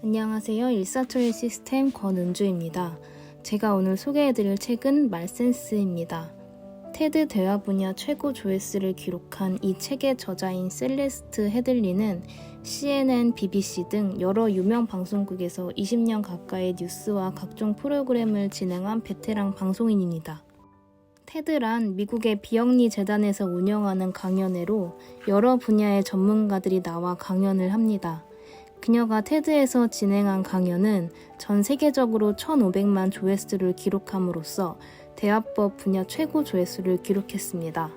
안녕하세요. 일사초일 시스템 권은주입니다. 제가 오늘 소개해드릴 책은 말센스입니다. 테드 대화 분야 최고 조회수를 기록한 이 책의 저자인 셀레스트 헤들리는 CNN, BBC 등 여러 유명 방송국에서 20년 가까이 뉴스와 각종 프로그램을 진행한 베테랑 방송인입니다. 테드란 미국의 비영리 재단에서 운영하는 강연회로 여러 분야의 전문가들이 나와 강연을 합니다. 그녀가 테드에서 진행한 강연은 전 세계적으로 1,500만 조회수를 기록함으로써 대화법 분야 최고 조회수를 기록했습니다.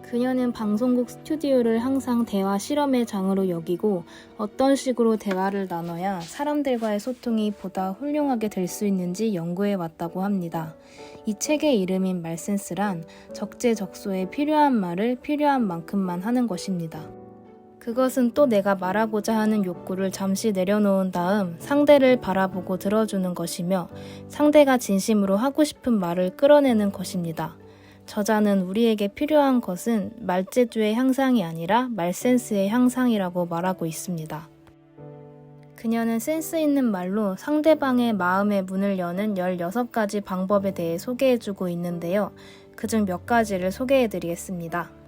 그녀는 방송국 스튜디오를 항상 대화 실험의 장으로 여기고 어떤 식으로 대화를 나눠야 사람들과의 소통이 보다 훌륭하게 될 수 있는지 연구해 왔다고 합니다. 이 책의 이름인 말센스란 적재적소에 필요한 말을 필요한 만큼만 하는 것입니다. 그것은 또 내가 말하고자 하는 욕구를 잠시 내려놓은 다음 상대를 바라보고 들어주는 것이며 상대가 진심으로 하고 싶은 말을 끌어내는 것입니다. 저자는 우리에게 필요한 것은 말재주의 향상이 아니라 말센스의 향상이라고 말하고 있습니다. 그녀는 센스 있는 말로 상대방의 마음의 문을 여는 16가지 방법에 대해 소개해주고 있는데요. 그중 몇 가지를 소개해드리겠습니다.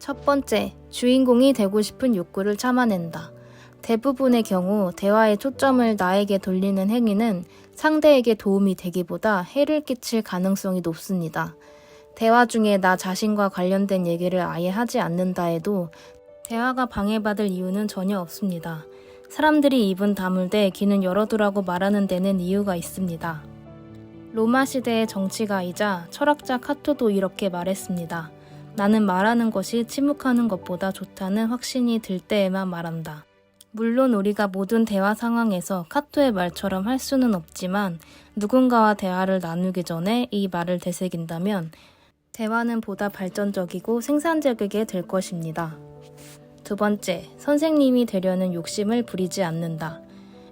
첫 번째, 주인공이 되고 싶은 욕구를 참아낸다. 대부분의 경우 대화의 초점을 나에게 돌리는 행위는 상대에게 도움이 되기보다 해를 끼칠 가능성이 높습니다. 대화 중에 나 자신과 관련된 얘기를 아예 하지 않는다 해도 대화가 방해받을 이유는 전혀 없습니다. 사람들이 입은 다물되 귀는 열어두라고 말하는 데는 이유가 있습니다. 로마 시대의 정치가이자 철학자 카토도 이렇게 말했습니다. 나는 말하는 것이 침묵하는 것보다 좋다는 확신이 들 때에만 말한다. 물론 우리가 모든 대화 상황에서 카토의 말처럼 할 수는 없지만 누군가와 대화를 나누기 전에 이 말을 되새긴다면 대화는 보다 발전적이고 생산적이게 될 것입니다. 두 번째, 선생님이 되려는 욕심을 부리지 않는다.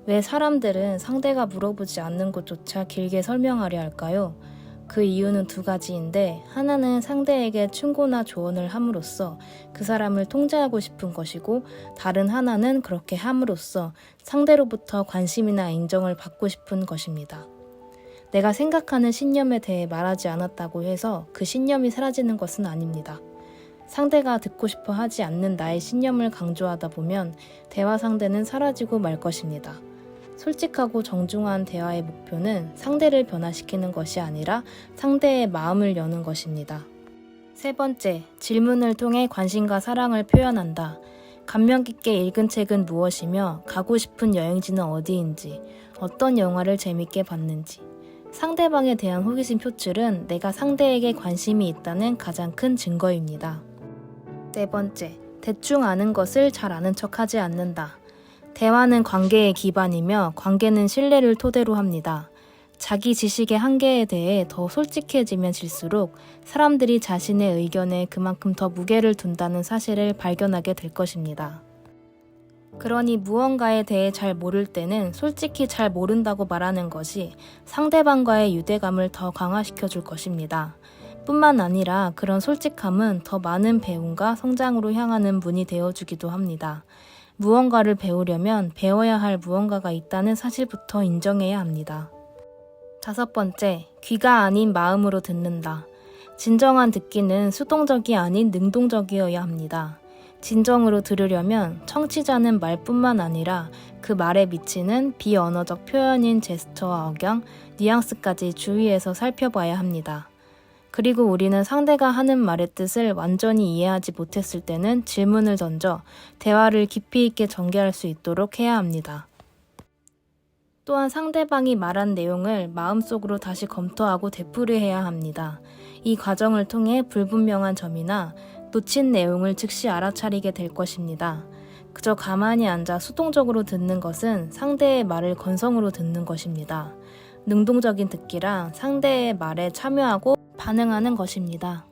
왜 사람들은 상대가 물어보지 않는 것조차 길게 설명하려 할까요? 그 이유는 두 가지인데 하나는 상대에게 충고나 조언을 함으로써 그 사람을 통제하고 싶은 것이고 다른 하나는 그렇게 함으로써 상대로부터 관심이나 인정을 받고 싶은 것입니다. 내가 생각하는 신념에 대해 말하지 않았다고 해서 그 신념이 사라지는 것은 아닙니다. 상대가 듣고 싶어 하지 않는 나의 신념을 강조하다 보면 대화 상대는 사라지고 말 것입니다. 솔직하고 정중한 대화의 목표는 상대를 변화시키는 것이 아니라 상대의 마음을 여는 것입니다. 세 번째, 질문을 통해 관심과 사랑을 표현한다. 감명 깊게 읽은 책은 무엇이며 가고 싶은 여행지는 어디인지, 어떤 영화를 재밌게 봤는지. 상대방에 대한 호기심 표출은 내가 상대에게 관심이 있다는 가장 큰 증거입니다. 네 번째, 대충 아는 것을 잘 아는 척하지 않는다. 대화는 관계의 기반이며 관계는 신뢰를 토대로 합니다. 자기 지식의 한계에 대해 더 솔직해지면 질수록 사람들이 자신의 의견에 그만큼 더 무게를 둔다는 사실을 발견하게 될 것입니다. 그러니 무언가에 대해 잘 모를 때는 솔직히 잘 모른다고 말하는 것이 상대방과의 유대감을 더 강화시켜 줄 것입니다. 뿐만 아니라 그런 솔직함은 더 많은 배움과 성장으로 향하는 문이 되어주기도 합니다. 무언가를 배우려면 배워야 할 무언가가 있다는 사실부터 인정해야 합니다. 다섯 번째, 귀가 아닌 마음으로 듣는다. 진정한 듣기는 수동적이 아닌 능동적이어야 합니다. 진정으로 들으려면 청취자는 말뿐만 아니라 그 말에 미치는 비언어적 표현인 제스처와 억양, 뉘앙스까지 주의해서 살펴봐야 합니다. 그리고 우리는 상대가 하는 말의 뜻을 완전히 이해하지 못했을 때는 질문을 던져 대화를 깊이 있게 전개할 수 있도록 해야 합니다. 또한 상대방이 말한 내용을 마음속으로 다시 검토하고 되풀이해야 합니다. 이 과정을 통해 불분명한 점이나 놓친 내용을 즉시 알아차리게 될 것입니다. 그저 가만히 앉아 수동적으로 듣는 것은 상대의 말을 건성으로 듣는 것입니다. 능동적인 듣기랑 상대의 말에 참여하고 반응하는 것입니다.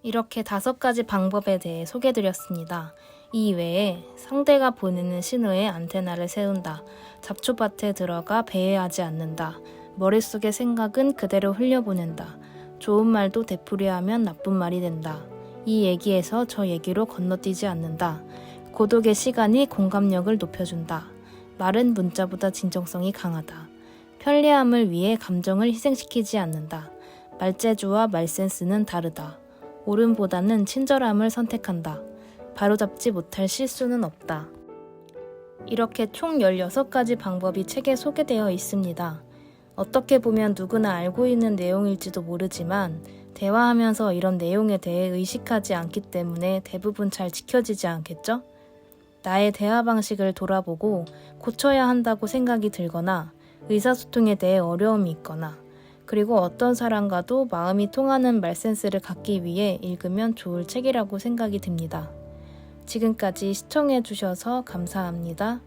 이렇게 5가지 방법에 대해 소개드렸습니다. 이 외에 상대가 보내는 신호에 안테나를 세운다. 잡초밭에 들어가 배회하지 않는다. 머릿속의 생각은 그대로 흘려보낸다. 좋은 말도 되풀이하면 나쁜 말이 된다. 이 얘기에서 저 얘기로 건너뛰지 않는다. 고독의 시간이 공감력을 높여준다. 말은 문자보다 진정성이 강하다. 편리함을 위해 감정을 희생시키지 않는다. 말재주와 말센스는 다르다. 옳음보다는 친절함을 선택한다. 바로잡지 못할 실수는 없다. 이렇게 총 16가지 방법이 책에 소개되어 있습니다. 어떻게 보면 누구나 알고 있는 내용일지도 모르지만 대화하면서 이런 내용에 대해 의식하지 않기 때문에 대부분 잘 지켜지지 않겠죠? 나의 대화 방식을 돌아보고 고쳐야 한다고 생각이 들거나 의사소통에 대해 어려움이 있거나 그리고 어떤 사람과도 마음이 통하는 말센스를 갖기 위해 읽으면 좋을 책이라고 생각이 듭니다. 지금까지 시청해주셔서 감사합니다.